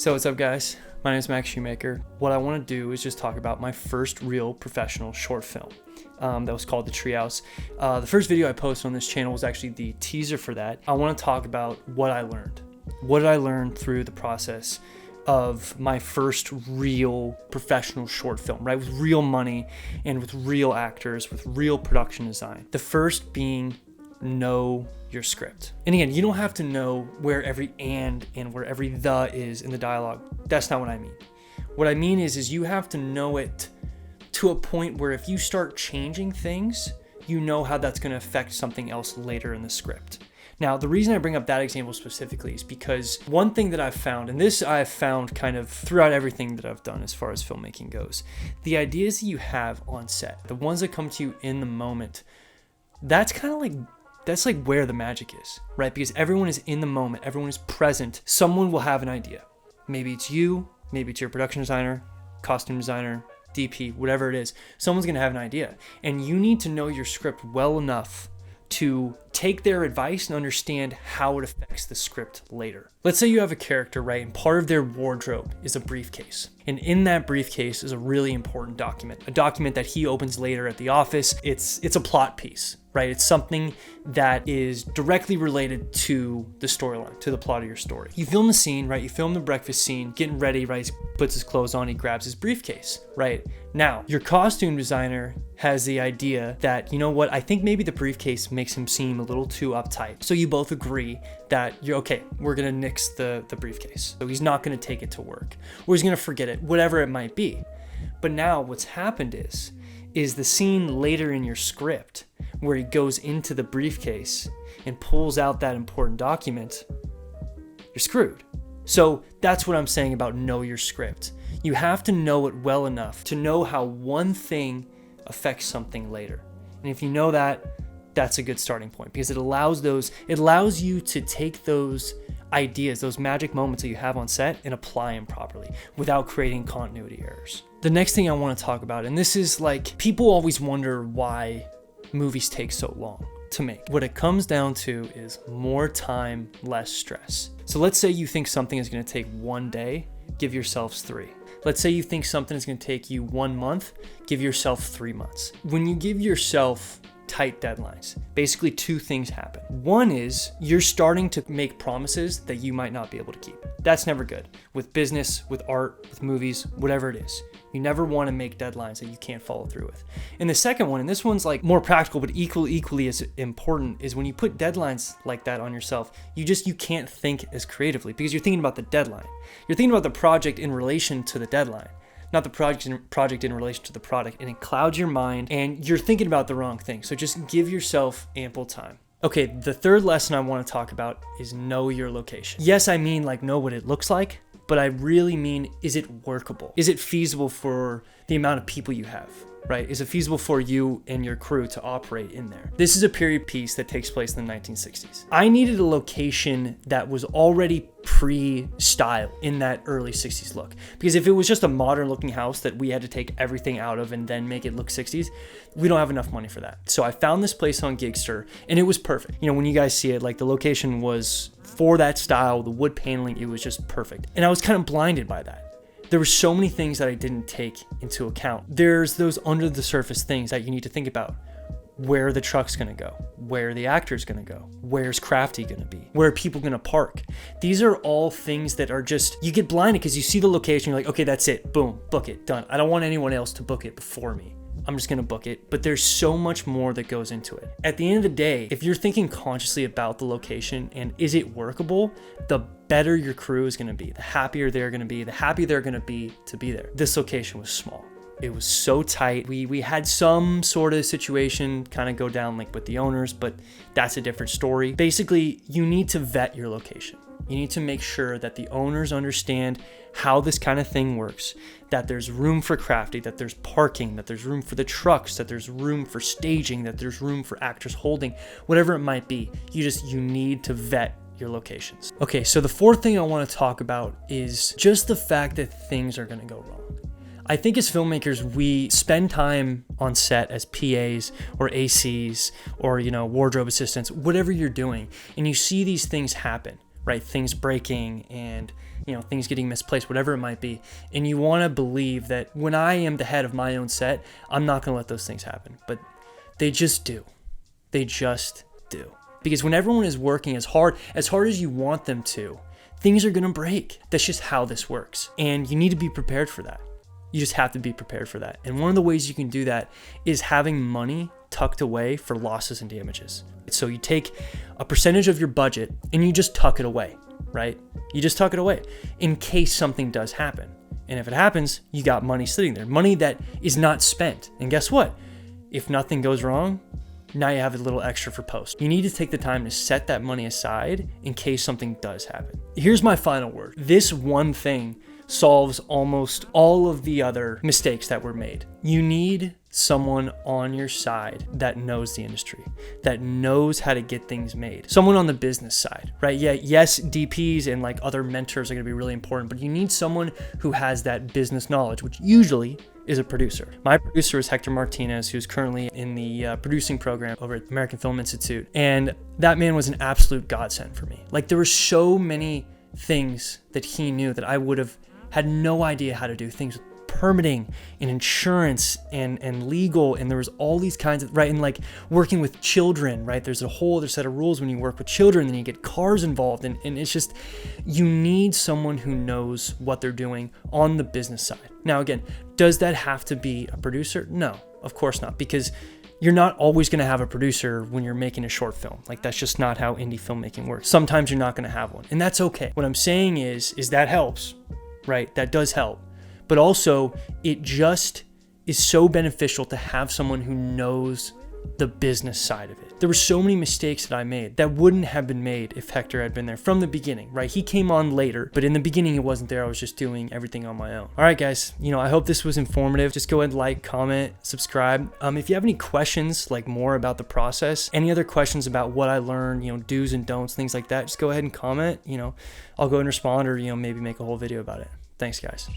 So what's up, guys? My name is Max Shoemaker. What I want to do is just talk about my first real professional short film that was called The Treehouse. The first video I posted on this channel was actually the teaser for that. I want to talk about what I learned. What did I learn through the process of my first real professional short film, right? With real money and with real actors, with real production design. The first being know your script. And again, you don't have to know where every and where every the is in the dialogue. That's not what I mean. What I mean is you have to know it to a point where if you start changing things, you know how that's going to affect something else later in the script. Now, the reason I bring up that example specifically is because one thing that I've found, and this I've found kind of throughout everything that I've done as far as filmmaking goes, the ideas that you have on set, the ones that come to you in the moment, that's like where the magic is, right? Because everyone is in the moment, everyone is present. Someone will have an idea. Maybe it's you, maybe it's your production designer, costume designer, DP, whatever it is. Someone's gonna have an idea. And you need to know your script well enough to take their advice and understand how it affects the script later. Let's say you have a character, right? And part of their wardrobe is a briefcase. And in that briefcase is a really important document, a document that he opens later at the office. It's a plot piece, right? It's something that is directly related to the storyline, to the plot of your story. You film the scene, right? You film the breakfast scene, getting ready, right? He puts his clothes on, he grabs his briefcase, right? Now, your costume designer has the idea that, you know what, I think maybe the briefcase makes him seem a little too uptight. So you both agree that you're okay, we're gonna nix the briefcase. So he's not gonna take it to work, or he's gonna forget it, whatever it might be. But now what's happened is the scene later in your script where he goes into the briefcase and pulls out that important document, you're screwed. So that's what I'm saying about know your script. You have to know it well enough to know how one thing affects something later. And if you know that, that's a good starting point, because it allows you to take those ideas, those magic moments that you have on set, and apply them properly without creating continuity errors. The next thing I want to talk about, and this is like, people always wonder why movies take so long to make. What it comes down to is more time, less stress. So let's say you think something is going to take 1 day, give yourselves 3. Let's say you think something is going to take you 1 month, give yourself 3 months. When you give yourself tight deadlines, basically 2 things happen. One is you're starting to make promises that you might not be able to keep. That's never good. With business, with art, with movies, whatever it is. You never want to make deadlines that you can't follow through with. And the second one, and this one's like more practical, but equally as important, is when you put deadlines like that on yourself, you can't think as creatively because you're thinking about the deadline. You're thinking about the project in relation to the deadline, not the project in relation to the product, and it clouds your mind and you're thinking about the wrong thing. So just give yourself ample time. Okay, the third lesson I want to talk about is know your location. Yes, I mean like know what it looks like, but I really mean, is it workable? Is it feasible for the amount of people you have, right? Is it feasible for you and your crew to operate in there? This is a period piece that takes place in the 1960s. I needed a location that was already pre-style in that early 60s look. Because if it was just a modern looking house that we had to take everything out of and then make it look 60s, we don't have enough money for that. So I found this place on Gigster and it was perfect. You know, when you guys see it, like the location was for that style, the wood paneling, it was just perfect. And I was kind of blinded by that. There were so many things that I didn't take into account. There's those under the surface things that you need to think about. Where are the truck's gonna go? Where are the actors gonna go? Where's Crafty gonna be? Where are people gonna park? These are all things that are just, you get blinded because you see the location, you're like, okay, that's it, boom, book it, done. I don't want anyone else to book it before me. I'm just gonna book it. But there's so much more that goes into it. At the end of the day, if you're thinking consciously about the location and is it workable, the better your crew is gonna be, the happier they're gonna be, the happier they're gonna be to be there. This location was small. It was so tight. We had some sort of situation kind of go down like with the owners, but that's a different story. Basically, you need to vet your location. You need to make sure that the owners understand how this kind of thing works, that there's room for Crafty, that there's parking, that there's room for the trucks, that there's room for staging, that there's room for actors holding, whatever it might be. You need to vet your locations. Okay, so the fourth thing I want to talk about is just the fact that things are going to go wrong. I think as filmmakers, we spend time on set as PAs or ACs or, wardrobe assistants, whatever you're doing, and you see these things happen, right? Things breaking and you know, things getting misplaced, whatever it might be. And you want to believe that when I am the head of my own set, I'm not going to let those things happen. But they just do. They just do. Because when everyone is working as hard as you want them to, things are going to break. That's just how this works. And you need to be prepared for that. You just have to be prepared for that. And one of the ways you can do that is having money tucked away for losses and damages. So you take a percentage of your budget and you just tuck it away, right? You just tuck it away in case something does happen. And if it happens, you got money sitting there, money that is not spent. And guess what? If nothing goes wrong, now you have a little extra for post. You need to take the time to set that money aside in case something does happen. Here's my final word. This one thing solves almost all of the other mistakes that were made. You need someone on your side that knows the industry, that knows how to get things made. Someone on the business side, right? Yeah, yes, DPs and like other mentors are gonna be really important, but you need someone who has that business knowledge, which usually is a producer. My producer is Hector Martinez, who's currently in the producing program over at American Film Institute. And that man was an absolute godsend for me. Like there were so many things that he knew that I would have had no idea how to do, things with permitting and insurance and legal, and there was all these kinds of, right, and like working with children, right, there's a whole other set of rules when you work with children, then you get cars involved, and it's just, you need someone who knows what they're doing on the business side. Now again, does that have to be a producer? No, of course not, because you're not always going to have a producer when you're making a short film. Like that's just not how indie filmmaking works. Sometimes you're not going to have one, and that's okay. What I'm saying is that helps, right? That does help. But also, it just is so beneficial to have someone who knows the business side of it. There were so many mistakes that I made that wouldn't have been made if Hector had been there from the beginning, right? He came on later, but in the beginning, he wasn't there. I was just doing everything on my own. All right, guys, I hope this was informative. Just go ahead and like, comment, subscribe. If you have any questions, like more about the process, any other questions about what I learned, do's and don'ts, things like that, just go ahead and comment. I'll go and respond, or, maybe make a whole video about it. Thanks, guys.